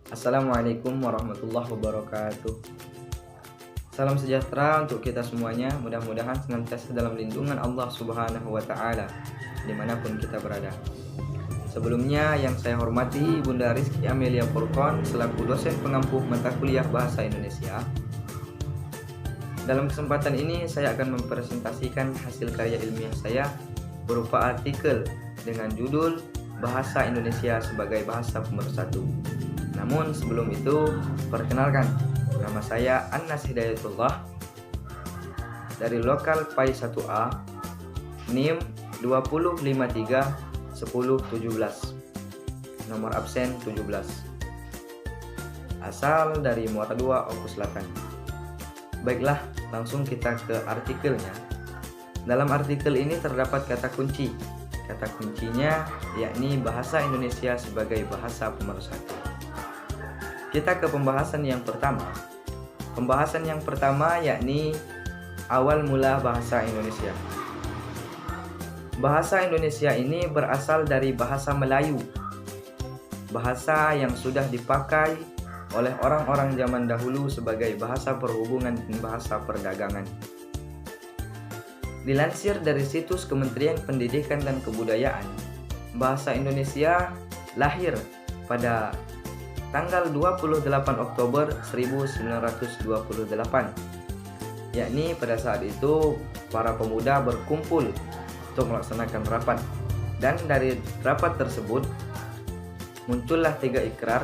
Assalamualaikum warahmatullahi wabarakatuh. Salam sejahtera untuk kita semuanya. Mudah-mudahan senantiasa dalam lindungan Allah Subhanahu wa Ta'ala dimanapun kita berada. Sebelumnya yang saya hormati Bunda Rizky Amelia Furqon selaku dosen pengampu mata kuliah Bahasa Indonesia. Dalam kesempatan ini saya akan mempresentasikan hasil karya ilmiah saya berupa artikel dengan judul Bahasa Indonesia sebagai Bahasa Pemersatu. Namun sebelum itu, perkenalkan, nama saya Anas Hidayatullah dari lokal PAI 1A, NIM 20531017, nomor absen 17, asal dari Muara II, Oku Selatan. Baiklah, langsung kita ke artikelnya. Dalam artikel ini terdapat kata kunci. Kata kuncinya yakni bahasa Indonesia sebagai bahasa pemersatu. Kita ke pembahasan yang pertama. Pembahasan yang pertama yakni awal mula bahasa Indonesia. Bahasa Indonesia ini berasal dari bahasa Melayu. Bahasa yang sudah dipakai oleh orang-orang zaman dahulu sebagai bahasa perhubungan dan bahasa perdagangan. Dilansir dari situs Kementerian Pendidikan dan Kebudayaan, bahasa Indonesia lahir pada tanggal 28 Oktober 1928, yakni pada saat itu para pemuda berkumpul untuk melaksanakan rapat, dan dari rapat tersebut muncullah 3 ikrar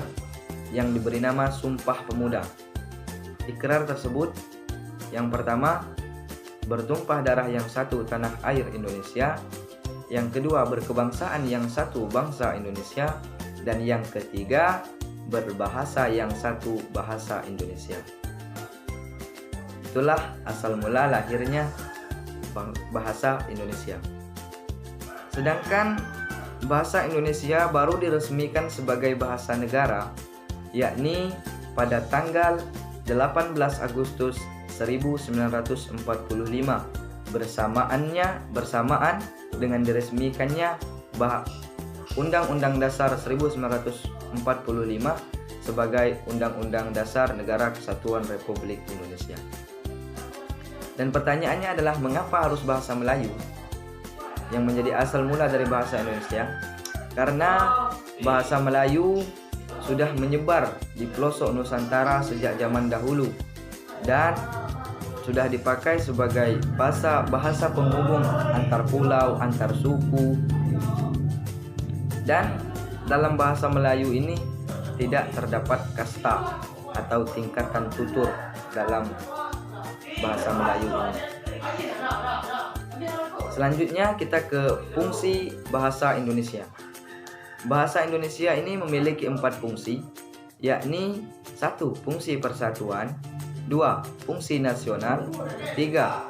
yang diberi nama Sumpah Pemuda. Ikrar tersebut yang pertama, bertumpah darah yang satu tanah air Indonesia, yang kedua berkebangsaan yang satu bangsa Indonesia, dan yang ketiga berbahasa yang satu bahasa Indonesia. Itulah asal mula lahirnya bahasa Indonesia. Sedangkan bahasa Indonesia baru diresmikan sebagai bahasa negara yakni pada tanggal 18 Agustus 1945 bersamaan dengan diresmikannya Undang-Undang Dasar 1945 sebagai Undang-Undang Dasar Negara Kesatuan Republik Indonesia. Dan pertanyaannya adalah mengapa harus bahasa Melayu yang menjadi asal mula dari bahasa Indonesia? Karena bahasa Melayu sudah menyebar di pelosok Nusantara sejak zaman dahulu dan sudah dipakai sebagai bahasa penghubung antar pulau, antar suku. Dan dalam bahasa Melayu ini tidak terdapat kasta atau tingkatan tutur dalam bahasa Melayu ini. Selanjutnya kita ke fungsi bahasa Indonesia. Bahasa Indonesia ini memiliki 4 fungsi, yakni 1. Fungsi persatuan, 2. Fungsi nasional, 3.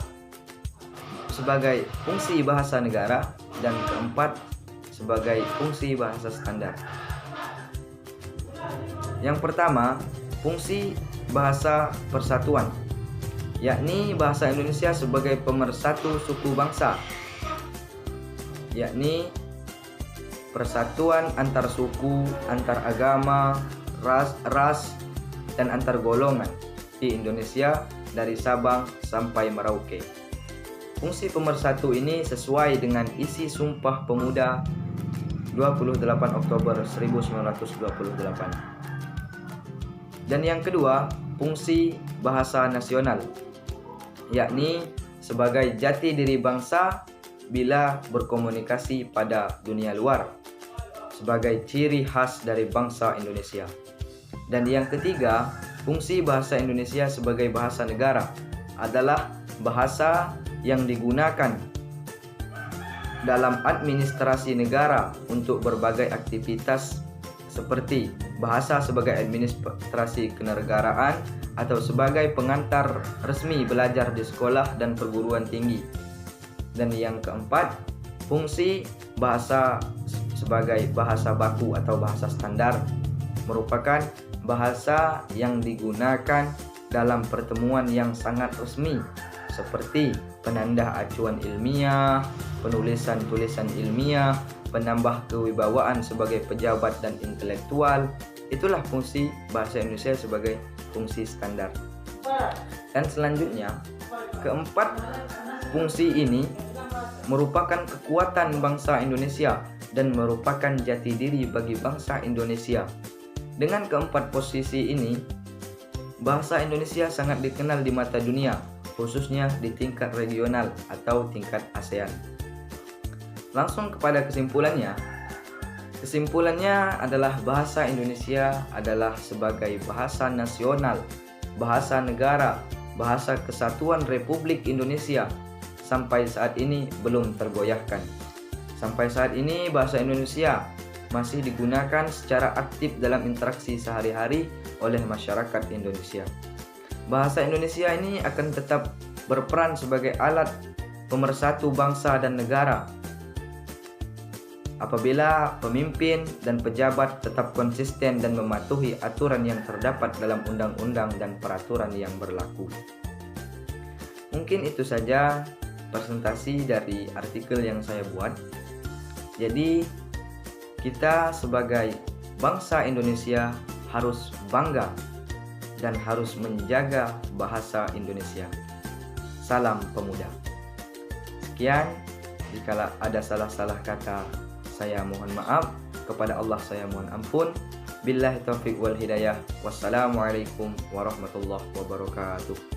sebagai fungsi bahasa negara, dan keempat sebagai fungsi bahasa standar. Yang pertama, fungsi bahasa persatuan, yakni bahasa Indonesia sebagai pemersatu suku bangsa, yakni persatuan antar suku, antar agama, ras, dan antar golongan di Indonesia dari Sabang sampai Merauke. Fungsi pemersatu ini sesuai dengan isi Sumpah Pemuda 28 Oktober 1928. Dan yang kedua, fungsi bahasa nasional, yakni sebagai jati diri bangsa bila berkomunikasi pada dunia luar, sebagai ciri khas dari bangsa Indonesia. Dan yang ketiga, fungsi bahasa Indonesia sebagai bahasa negara adalah bahasa yang digunakan dalam administrasi negara untuk berbagai aktivitas seperti bahasa sebagai administrasi kenegaraan atau sebagai pengantar resmi belajar di sekolah dan perguruan tinggi. Dan yang keempat, fungsi bahasa sebagai bahasa baku atau bahasa standar merupakan bahasa yang digunakan dalam pertemuan yang sangat resmi seperti penanda acuan ilmiah, penulisan tulisan ilmiah, penambah kewibawaan sebagai pejabat dan intelektual, Itulah fungsi bahasa Indonesia sebagai fungsi standar. Dan selanjutnya, keempat fungsi ini merupakan kekuatan bangsa Indonesia dan merupakan jati diri bagi bangsa Indonesia. Dengan keempat posisi ini, bahasa Indonesia sangat dikenal di mata dunia, khususnya di tingkat regional atau tingkat ASEAN. Langsung kepada kesimpulannya. Kesimpulannya adalah bahasa Indonesia adalah sebagai bahasa nasional, bahasa negara, bahasa kesatuan Republik Indonesia. Sampai saat ini belum tergoyahkan. Sampai saat ini bahasa Indonesia masih digunakan secara aktif dalam interaksi sehari-hari oleh masyarakat Indonesia. Bahasa Indonesia ini akan tetap berperan sebagai alat pemersatu bangsa dan negara apabila pemimpin dan pejabat tetap konsisten dan mematuhi aturan yang terdapat dalam undang-undang dan peraturan yang berlaku. Mungkin itu saja presentasi dari artikel yang saya buat. Jadi kita sebagai bangsa Indonesia harus bangga dan harus menjaga bahasa Indonesia. Salam pemuda. Sekian, jika ada salah-salah kata saya mohon maaf, kepada Allah saya mohon ampun. Billahi taufiq wal hidayah. Wassalamualaikum warahmatullahi wabarakatuh.